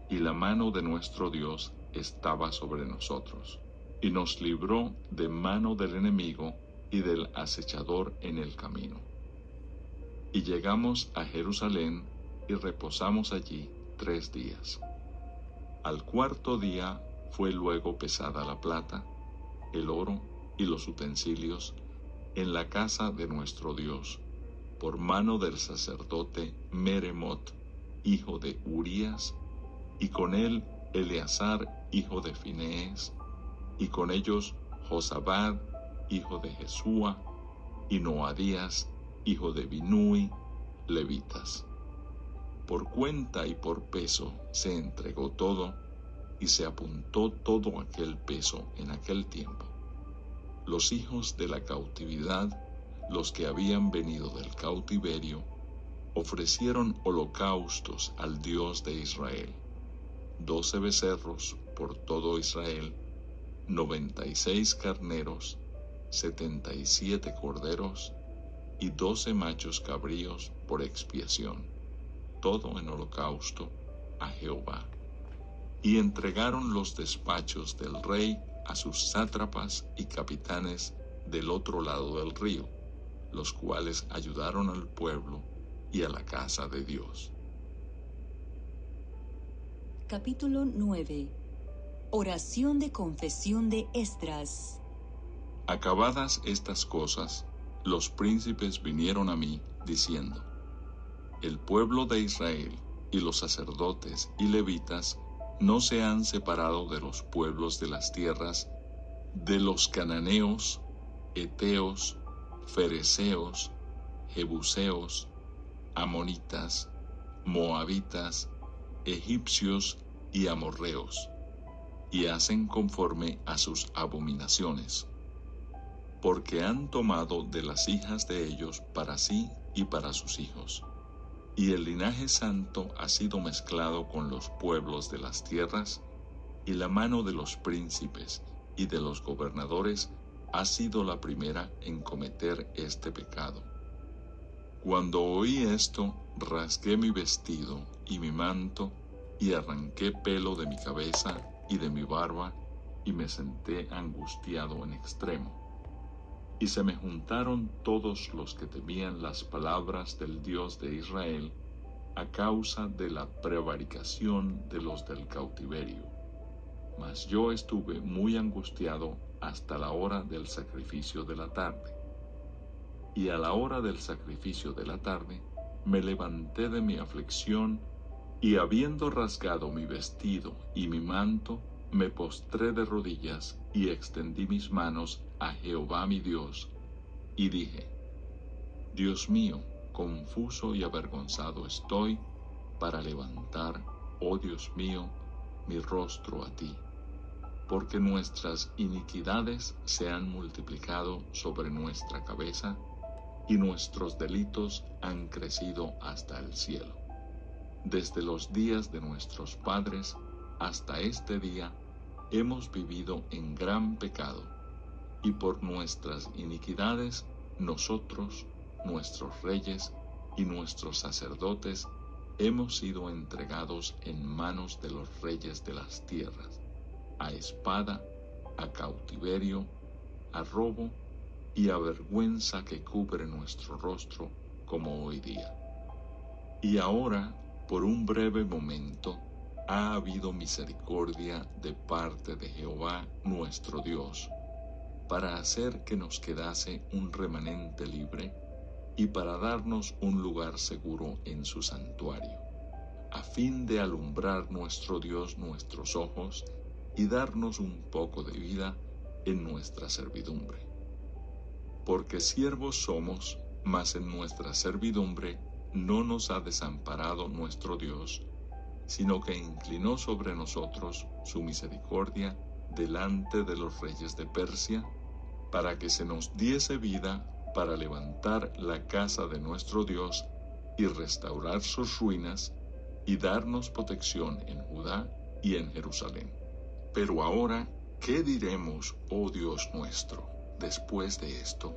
y la mano de nuestro Dios estaba sobre nosotros, y nos libró de mano del enemigo y del acechador en el camino. Y llegamos a Jerusalén y reposamos allí 3 días. Al 4.º día fue luego pesada la plata, el oro y los utensilios en la casa de nuestro Dios, por mano del sacerdote Meremot, hijo de Urías, y con él Eleazar, hijo de Finees, y con ellos Josabad, hijo de Jesúa, y Noadías, hijo de Binui, levitas. Por cuenta y por peso se entregó todo, y se apuntó todo aquel peso en aquel tiempo. Los hijos de la cautividad, los que habían venido del cautiverio, ofrecieron holocaustos al Dios de Israel: 12 becerros por todo Israel 96 carneros, 77 corderos y 12 machos cabríos por expiación, todo en holocausto a Jehová. Y entregaron los despachos del rey a sus sátrapas y capitanes del otro lado del río, los cuales ayudaron al pueblo y a la casa de Dios. Capítulo 9. Oración de confesión de Esdras. Acabadas estas cosas, los príncipes vinieron a mí, diciendo: El pueblo de Israel y los sacerdotes y levitas no se han separado de los pueblos de las tierras, de los cananeos, heteos, fereceos, jebuseos, amonitas, moabitas, egipcios y amorreos, y hacen conforme a sus abominaciones, porque han tomado de las hijas de ellos para sí y para sus hijos, y el linaje santo ha sido mezclado con los pueblos de las tierras, y la mano de los príncipes y de los gobernadores ha sido la primera en cometer este pecado. Cuando oí esto, rasgué mi vestido y mi manto, y arranqué pelo de mi cabeza y de mi barba, y me senté angustiado en extremo. Y se me juntaron todos los que temían las palabras del Dios de Israel, a causa de la prevaricación de los del cautiverio. Mas yo estuve muy angustiado hasta la hora del sacrificio de la tarde. Y a la hora del sacrificio de la tarde me levanté de mi aflicción, y habiendo rasgado mi vestido y mi manto, me postré de rodillas y extendí mis manos a Jehová mi Dios, y dije: Dios mío, confuso y avergonzado estoy para levantar, oh Dios mío, mi rostro a ti, porque nuestras iniquidades se han multiplicado sobre nuestra cabeza, y nuestros delitos han crecido hasta el cielo. Desde los días de nuestros padres hasta este día hemos vivido en gran pecado, y por nuestras iniquidades nosotros, nuestros reyes y nuestros sacerdotes hemos sido entregados en manos de los reyes de las tierras, a espada, a cautiverio, a robo y a vergüenza que cubre nuestro rostro como hoy día. Y ahora, por un breve momento, ha habido misericordia de parte de Jehová nuestro Dios, para hacer que nos quedase un remanente libre y para darnos un lugar seguro en su santuario, a fin de alumbrar nuestro Dios nuestros ojos y darnos un poco de vida en nuestra servidumbre. Porque siervos somos, mas en nuestra servidumbre no nos ha desamparado nuestro Dios, sino que inclinó sobre nosotros su misericordia delante de los reyes de Persia, para que se nos diese vida para levantar la casa de nuestro Dios y restaurar sus ruinas, y darnos protección en Judá y en Jerusalén. Pero ahora, ¿qué diremos, oh Dios nuestro, después de esto?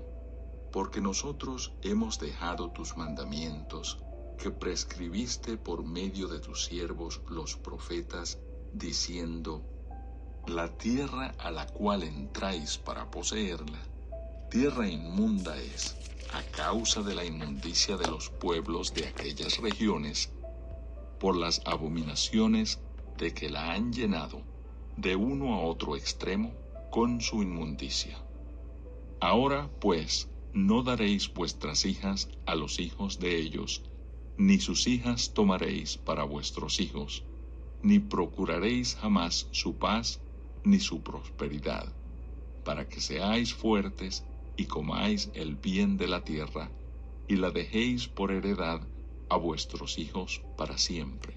Porque nosotros hemos dejado tus mandamientos, que prescribiste por medio de tus siervos los profetas, diciendo: La tierra a la cual entráis para poseerla, tierra inmunda es, a causa de la inmundicia de los pueblos de aquellas regiones, por las abominaciones de que la han llenado de uno a otro extremo con su inmundicia. Ahora, pues, no daréis vuestras hijas a los hijos de ellos, ni sus hijas tomaréis para vuestros hijos, ni procuraréis jamás su paz ni su prosperidad, para que seáis fuertes y comáis el bien de la tierra, y la dejéis por heredad a vuestros hijos para siempre.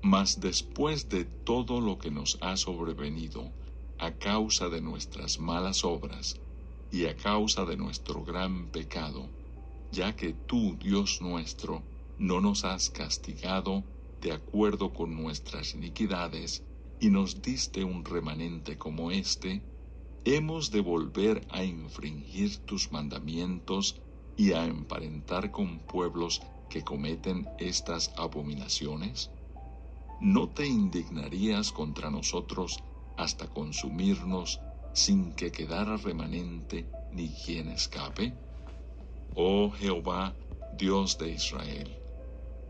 Mas después de todo lo que nos ha sobrevenido, a causa de nuestras malas obras, y a causa de nuestro gran pecado, ya que tú, Dios nuestro, no nos has castigado de acuerdo con nuestras iniquidades, y nos diste un remanente como este, ¿hemos de volver a infringir tus mandamientos y a emparentar con pueblos que cometen estas abominaciones? ¿No te indignarías contra nosotros hasta consumirnos sin que quedara remanente ni quien escape? Oh Jehová, Dios de Israel,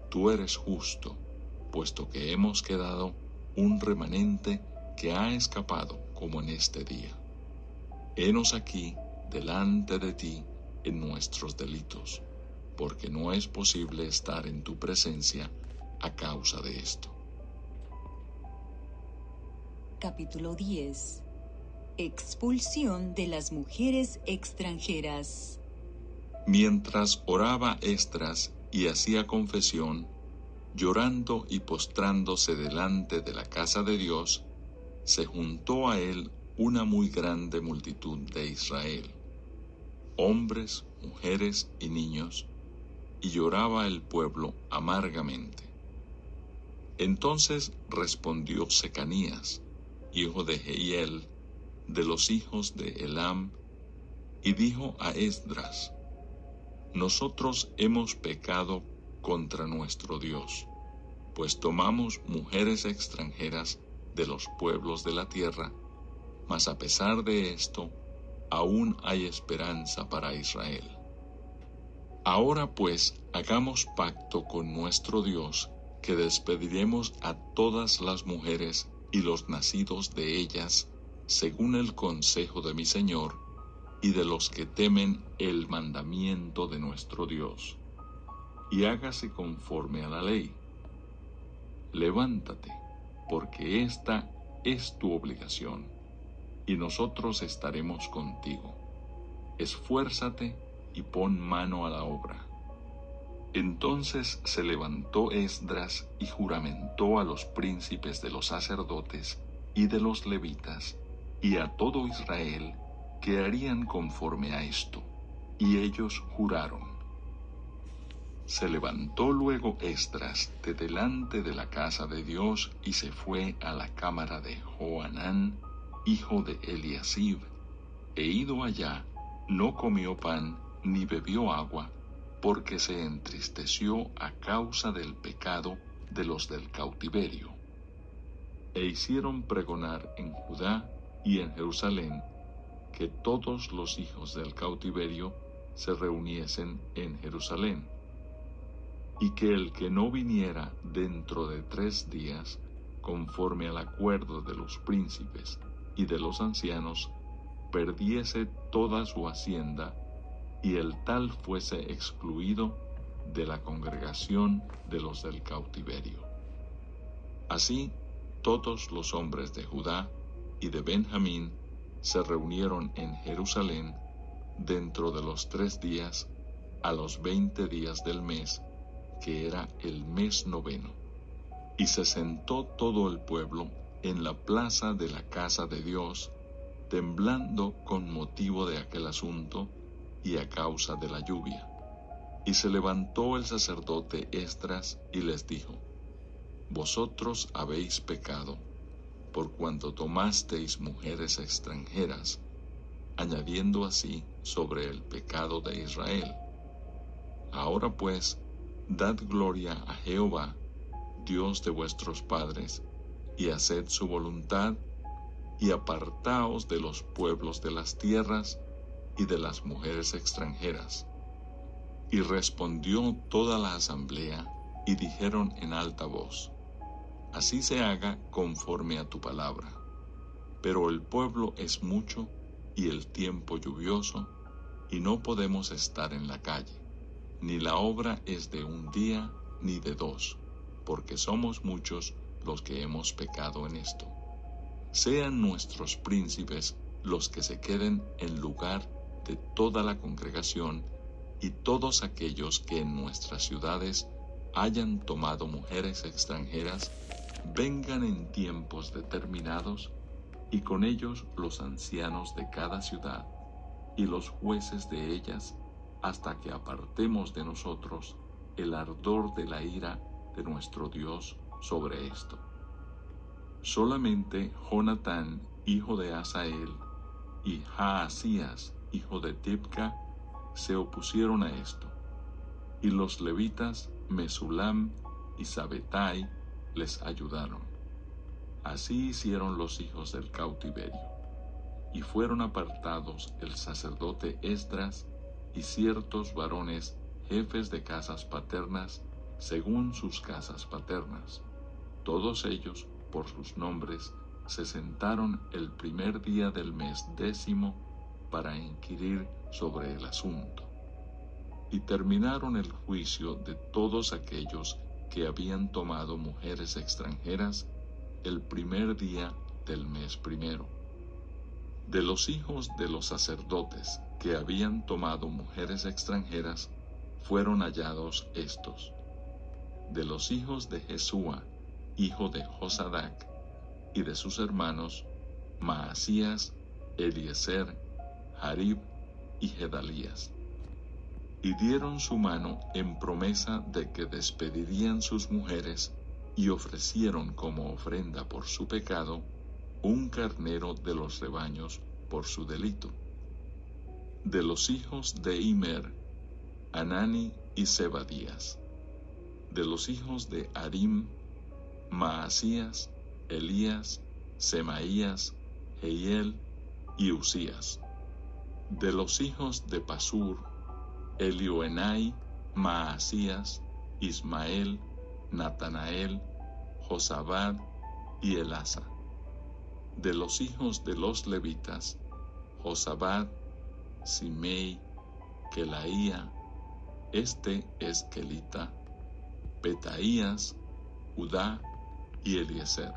tú eres justo, puesto que hemos quedado un remanente que ha escapado como en este día. Henos aquí delante de ti en nuestros delitos, porque no es posible estar en tu presencia a causa de esto. Capítulo 10. Expulsión de las mujeres extranjeras. Mientras oraba Esdras y hacía confesión, llorando y postrándose delante de la casa de Dios, se juntó a él una muy grande multitud de Israel, hombres, mujeres y niños, y lloraba el pueblo amargamente. Entonces respondió Secanías, hijo de Jehiel, de los hijos de Elam, y dijo a Esdras: Nosotros hemos pecado contra nuestro Dios, pues tomamos mujeres extranjeras de los pueblos de la tierra, mas a pesar de esto, aún hay esperanza para Israel. Ahora pues, hagamos pacto con nuestro Dios, que despediremos a todas las mujeres y los nacidos de ellas, según el consejo de mi Señor, y de los que temen el mandamiento de nuestro Dios. Y hágase conforme a la ley. Levántate, porque esta es tu obligación, y nosotros estaremos contigo. Esfuérzate y pon mano a la obra. Entonces se levantó Esdras y juramentó a los príncipes de los sacerdotes y de los levitas, y a todo Israel, que harían conforme a esto, y ellos juraron. Se levantó luego Esdras de delante de la casa de Dios y se fue a la cámara de Johanán, hijo de Eliasib, e ido allá, no comió pan ni bebió agua, porque se entristeció a causa del pecado de los del cautiverio. E hicieron pregonar en Judá y en Jerusalén que todos los hijos del cautiverio se reuniesen en Jerusalén, y que el que no viniera dentro de 3 días, conforme al acuerdo de los príncipes y de los ancianos, perdiese toda su hacienda, y el tal fuese excluido de la congregación de los del cautiverio. Así, todos los hombres de Judá y de Benjamín se reunieron en Jerusalén dentro de los 3 días, a los 20 días del mes, que era el mes 9. Y se sentó todo el pueblo en la plaza de la casa de Dios, temblando con motivo de aquel asunto y a causa de la lluvia. Y se levantó el sacerdote Esdras y les dijo: Vosotros habéis pecado, por cuanto tomasteis mujeres extranjeras, añadiendo así sobre el pecado de Israel. Ahora pues, dad gloria a Jehová, Dios de vuestros padres, y haced su voluntad, y apartaos de los pueblos de las tierras y de las mujeres extranjeras. Y respondió toda la asamblea, y dijeron en alta voz: Así se haga conforme a tu palabra. Pero el pueblo es mucho, y el tiempo lluvioso, y no podemos estar en la calle, ni la obra es de 1 día, ni de 2, porque somos muchos los que hemos pecado en esto. Sean nuestros príncipes los que se queden en lugar de toda la congregación, y todos aquellos que en nuestras ciudades hayan tomado mujeres extranjeras, vengan en tiempos determinados, y con ellos los ancianos de cada ciudad, y los jueces de ellas, hasta que apartemos de nosotros el ardor de la ira de nuestro Dios sobre esto. Solamente Jonatán, hijo de Asael, y Jaasías, hijo de Tibca, se opusieron a esto, y los levitas Mesulam y Sabetai les ayudaron. Así hicieron los hijos del cautiverio, y fueron apartados el sacerdote Esdras y ciertos varones jefes de casas paternas según sus casas paternas. Todos ellos, por sus nombres, se sentaron el primer día del mes 10 para inquirir sobre el asunto. Y terminaron el juicio de todos aquellos que habían tomado mujeres extranjeras el primer día del mes primero. De los hijos de los sacerdotes que habían tomado mujeres extranjeras, fueron hallados estos. De los hijos de Jesúa, hijo de Josadac, y de sus hermanos, Maasías, Eliezer, Jarib y Gedalías. Y dieron su mano en promesa de que despedirían sus mujeres, y ofrecieron como ofrenda por su pecado un carnero de los rebaños por su delito. De los hijos de Immer, Anani y Zebadías. De los hijos de Harim, Maasías, Elías, Semaías, Jehiel y Usías. De los hijos de Pasur, Elioenai, Maasías, Ismael, Natanael, Josabad y Elasa. De los hijos de los levitas, Josabad, Simei, Kelaía, este es Kelita, Petaías, Judá y Eliezer.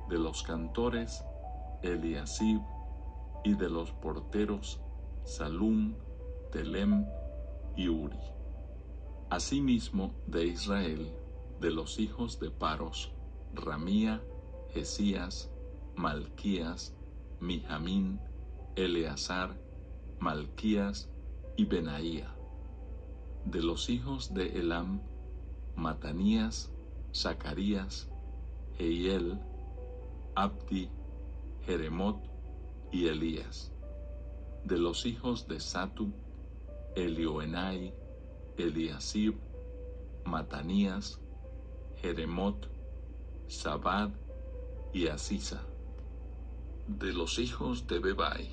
De los cantores, Eliasib, y de los porteros, Salum, Telem y Uri. Asimismo de Israel, de los hijos de Paros, Ramía, Jesías, Malquías, Mijamín, Eleazar, Malquías y Benaía. De los hijos de Elam, Matanías, Zacarías, Jehiel, Abdi, Jeremot y Elías. De los hijos de Satu, Elioenai, Eliasib, Matanías, Jeremot, Zabad y Asisa. De los hijos de Bebai,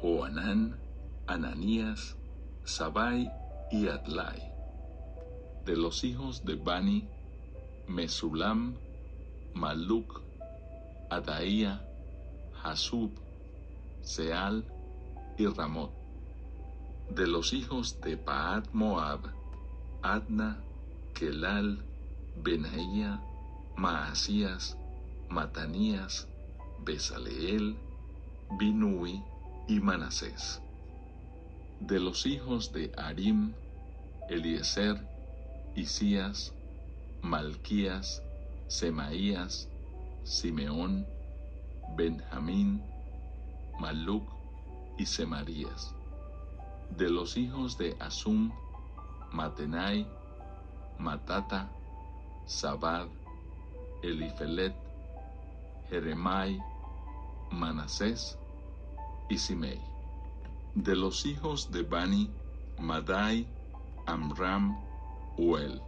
Joanán, Ananías, Sabai y Adlai. De los hijos de Bani, Mesulam, Maluc, Adaía, Hasub, Seal y Ramot. De los hijos de Pahat Moab, Adna, Kelal, Benaía, Maasías, Matanías, Besaleel, Binui y Manasés. De los hijos de Harim, Eliezer, Isías, Malquías, Semaías, Simeón, Benjamín, Maluc y Semarías. De los hijos de Asum, Matenai, Matata, Zabad, Elifelet, Jeremai, Manasés y Simei. De los hijos de Bani, Madai, Amram, Uel.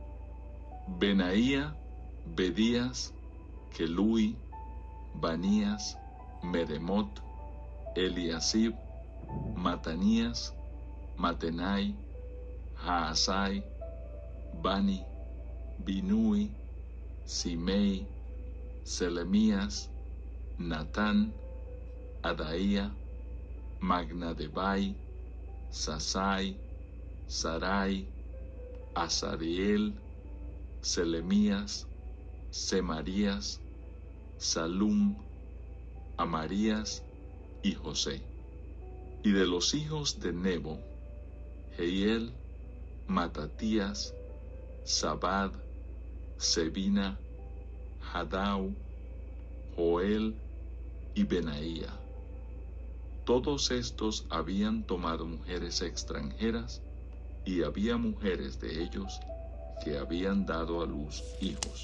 Benaía, Bedías, Kelui, Banías, Meremot, Eliasib, Matanías, Matenai, Jaasai, Bani, Binui, Simei, Selemías, Natán, Adaía, Magnadebai, Sasai, Sarai, Asariel, Selemías, Semarías, Salum, Amarías y José. Y de los hijos de Nebo, Jehiel, Matatías, Zabad, Sebina, Hadau, Joel y Benaía. Todos estos habían tomado mujeres extranjeras, y había mujeres de ellos que habían dado a luz hijos.